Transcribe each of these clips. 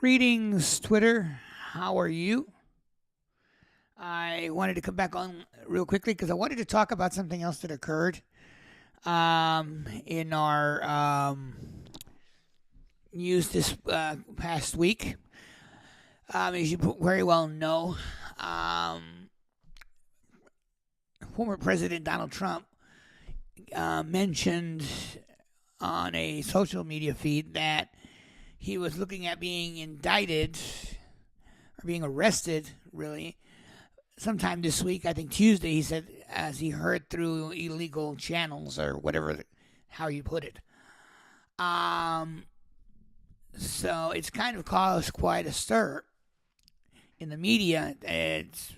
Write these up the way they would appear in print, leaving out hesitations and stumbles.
Greetings, Twitter. How are you? I wanted to come back on real quickly because I wanted to talk about something else that occurred in our news this past week. As you very well know, former President Donald Trump mentioned on a social media feed that he was looking at being indicted or being arrested, really, sometime this week. I think Tuesday, he said, as he heard through illegal channels or whatever, how you put it. So it's kind of caused quite a stir in the media. It's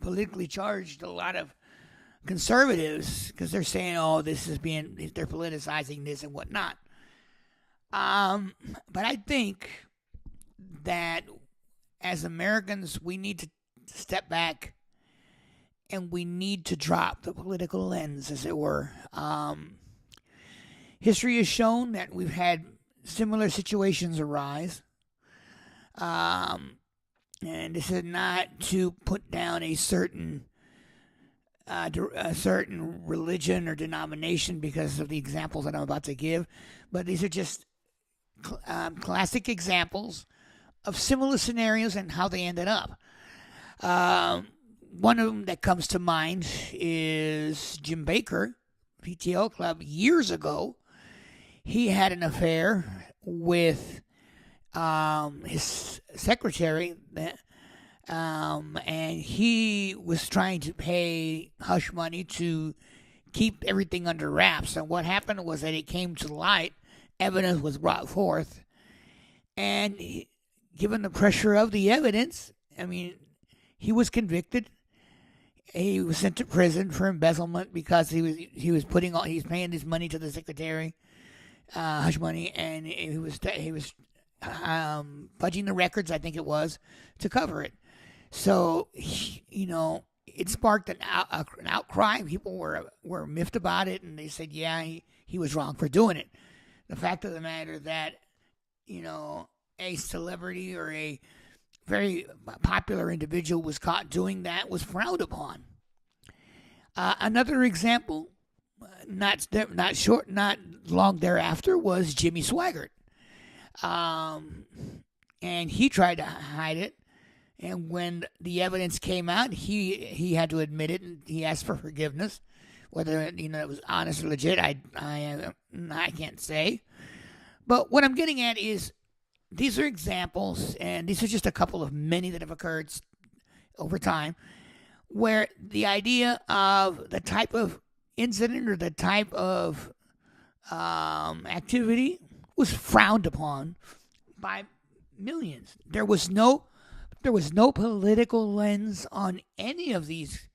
politically charged a lot of conservatives because they're saying, oh, they're politicizing this and whatnot. But I think that as Americans, we need to step back and we need to drop the political lens, as it were. History has shown that we've had similar situations arise. And this is not to put down a certain religion or denomination because of the examples that I'm about to give, but these are just classic examples of similar scenarios and how they ended up. One of them that comes to mind is Jim Baker, PTO Club, years ago. He had an affair with his secretary, and he was trying to pay hush money to keep everything under wraps. And what happened was that it came to light, evidence was brought forth, and given the pressure of the evidence, he was convicted. He was sent to prison for embezzlement because he was paying his money to the secretary, hush money, and he was fudging the records, I think it was, to cover it. So it sparked an outcry. People were miffed about it, and they said, yeah, he was wrong for doing it. The fact of the matter that a celebrity or a very popular individual was caught doing that was frowned upon. Another example, not long thereafter, was Jimmy Swaggart, and he tried to hide it. And when the evidence came out, he had to admit it, and he asked for forgiveness. Whether it was honest or legit, I can't say. But what I'm getting at is these are examples, and these are just a couple of many that have occurred over time, where the idea of the type of incident or the type of activity was frowned upon by millions. There was no political lens on any of these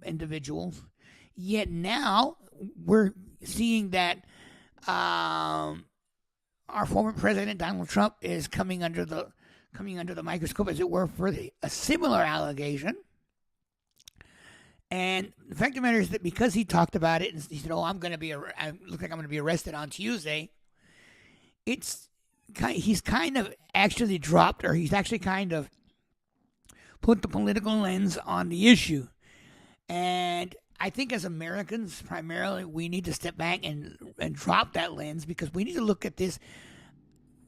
individuals. Yet now we're seeing that our former president Donald Trump is coming under the microscope, as it were, for a similar allegation. And the fact of the matter is that because he talked about it and he said, "Oh, I look like I'm going to be arrested on Tuesday," he's kind of actually dropped, or he's actually kind of put the political lens on the issue. And I think as Americans, primarily, we need to step back and drop that lens, because we need to look at this.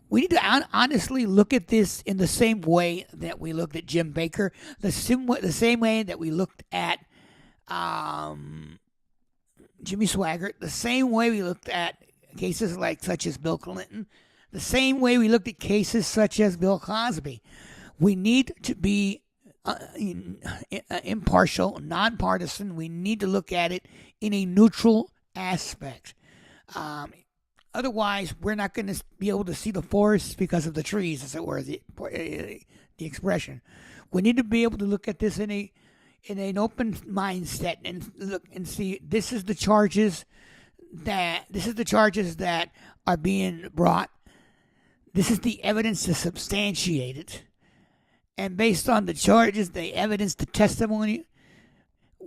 We need to honestly look at this in the same way that we looked at Jim Baker, the same way that we looked at Jimmy Swaggart, the same way we looked at cases such as Bill Clinton, the same way we looked at cases such as Bill Cosby. We need to be impartial, nonpartisan. We need to look at it in a neutral aspect. Otherwise, we're not going to be able to see the forest because of the trees, as it were, the expression. We need to be able to look at this in an open mindset and look and see this is the charges that are being brought. This is the evidence to substantiate it. And based on the charges, the evidence, the testimony,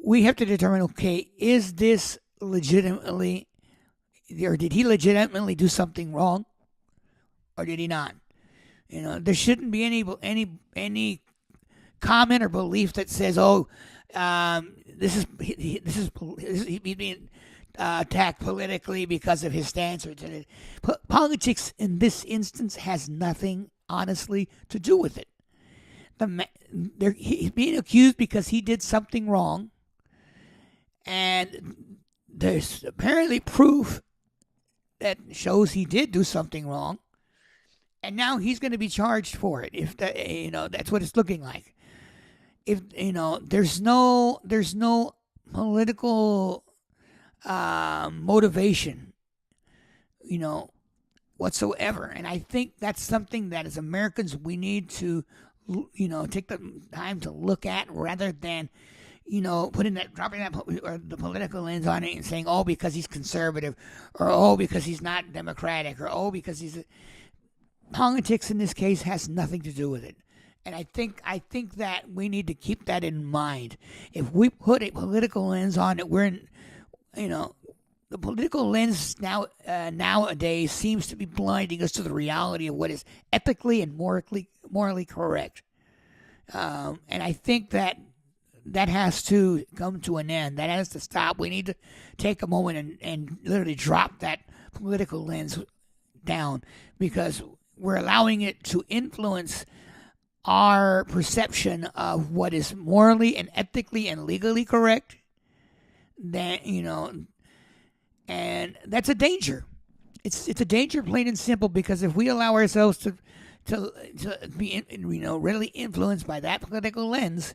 we have to determine, okay, is this legitimately, or did he legitimately do something wrong? or did he not? There shouldn't be any comment or belief that says, "Oh, he's being attacked politically because of his stance." Politics in this instance has nothing, honestly, to do with it. He's being accused because he did something wrong, and there's apparently proof that shows he did do something wrong, and now he's going to be charged for it. If that's what it's looking like. If there's no political motivation, whatsoever, and I think that's something that as Americans we need to, take the time to look at rather than, dropping the political lens on it and saying, oh, because he's conservative, or oh, because he's not democratic, or oh, because he's politics in this case has nothing to do with it. And I think that we need to keep that in mind. If we put a political lens on it, we're in, the political lens nowadays seems to be blinding us to the reality of what is ethically and morally correct. And I think that has to come to an end. That has to stop. We need to take a moment and literally drop that political lens down, because we're allowing it to influence our perception of what is morally and ethically and legally correct. And that's a danger. It's a danger, plain and simple, because if we allow ourselves to be really influenced by that political lens,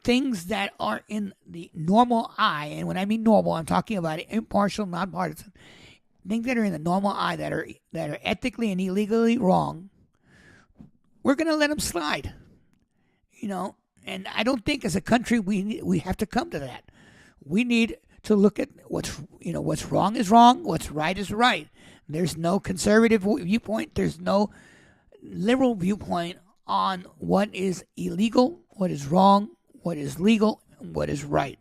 things that are in the normal eye, and when I mean normal, I'm talking about impartial, nonpartisan, things that are in the normal eye that are ethically and illegally wrong, we're going to let them slide. And I don't think as a country we have to come to that. We need to look at what's wrong is wrong, what's right is right. There's no conservative viewpoint, there's no liberal viewpoint on what is illegal, what is wrong, what is legal, and what is right.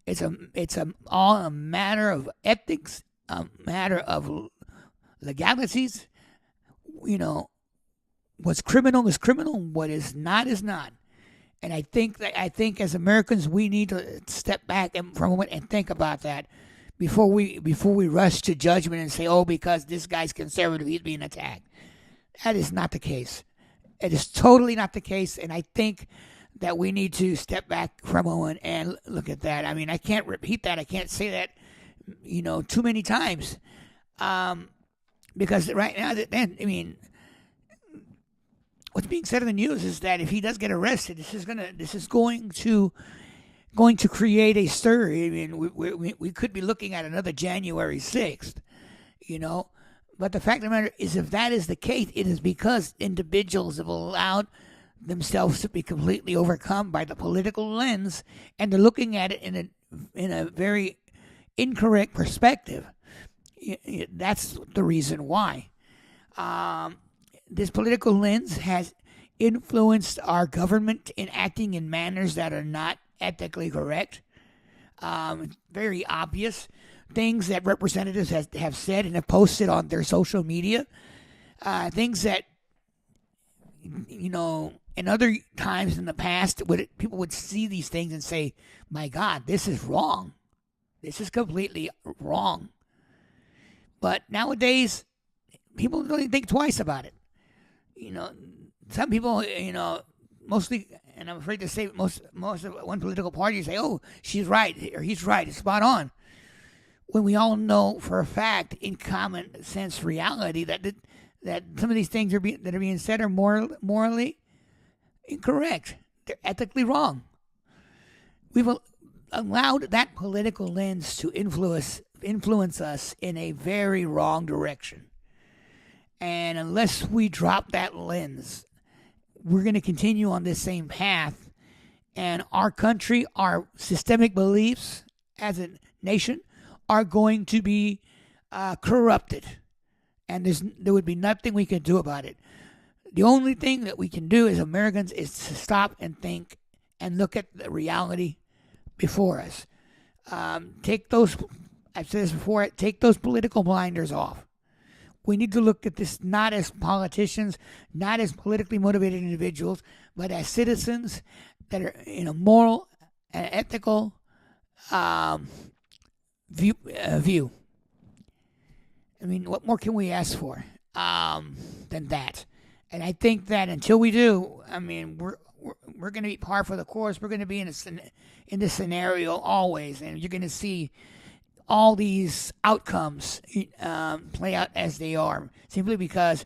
It's all a matter of ethics, a matter of legalities. What's criminal is criminal, what is not is not. And I think as Americans we need to step back for a moment and think about that before we rush to judgment and say, oh, because this guy's conservative, he's being attacked. That is not the case. It is totally not the case, and I think that we need to step back for a moment and look at that. I mean, I can't repeat that. I can't say that, too many times, because right now, what's being said in the news is that if he does get arrested, this is going to create a stir. I mean, we could be looking at another January 6th, But the fact of the matter is, if that is the case, it is because individuals have allowed themselves to be completely overcome by the political lens, and they're looking at it in a very incorrect perspective. That's the reason why. This political lens has influenced our government in acting in manners that are not ethically correct. Very obvious. Things that representatives have said and have posted on their social media. Things that, in other times in the past, people would see these things and say, my God, this is wrong. This is completely wrong. But nowadays, people don't even think twice about it. Some people, mostly, and I'm afraid to say most of one political party say, oh, she's right, or he's right, it's spot on. When we all know for a fact, in common sense reality, that some of these things that are being said are morally incorrect. They're ethically wrong. We've allowed that political lens to influence us in a very wrong direction. And unless we drop that lens, we're going to continue on this same path. And our country, our systemic beliefs as a nation are going to be corrupted. And there would be nothing we can do about it. The only thing that we can do as Americans is to stop and think and look at the reality before us. I've said this before, take those political blinders off. we need to look at this not as politicians, not as politically motivated individuals, but as citizens that are in a moral and ethical view. I mean, what more can we ask for than that? And I think that until we do, I mean, we're going to be par for the course. We're going to be in this scenario always, and you're going to see all these outcomes play out as they are, simply because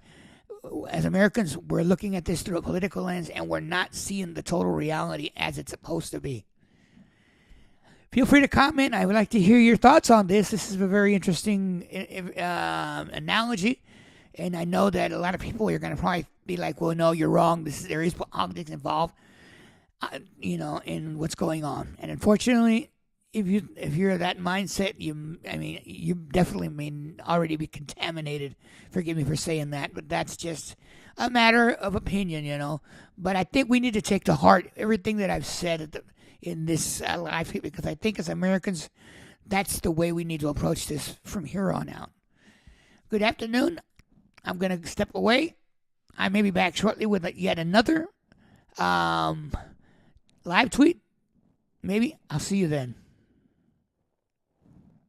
as Americans, we're looking at this through a political lens, and we're not seeing the total reality as it's supposed to be. Feel free to comment. I would like to hear your thoughts on this. This is a very interesting analogy, and I know that a lot of people are going to probably be like, well, no, you're wrong. There is politics involved, in what's going on. And unfortunately, if you're that mindset, you definitely may already be contaminated. Forgive me for saying that, but that's just a matter of opinion, But I think we need to take to heart everything that I've said in this live feed, because I think as Americans, that's the way we need to approach this from here on out. Good afternoon. I'm going to step away. I may be back shortly with yet another live tweet. Maybe. I'll see you then.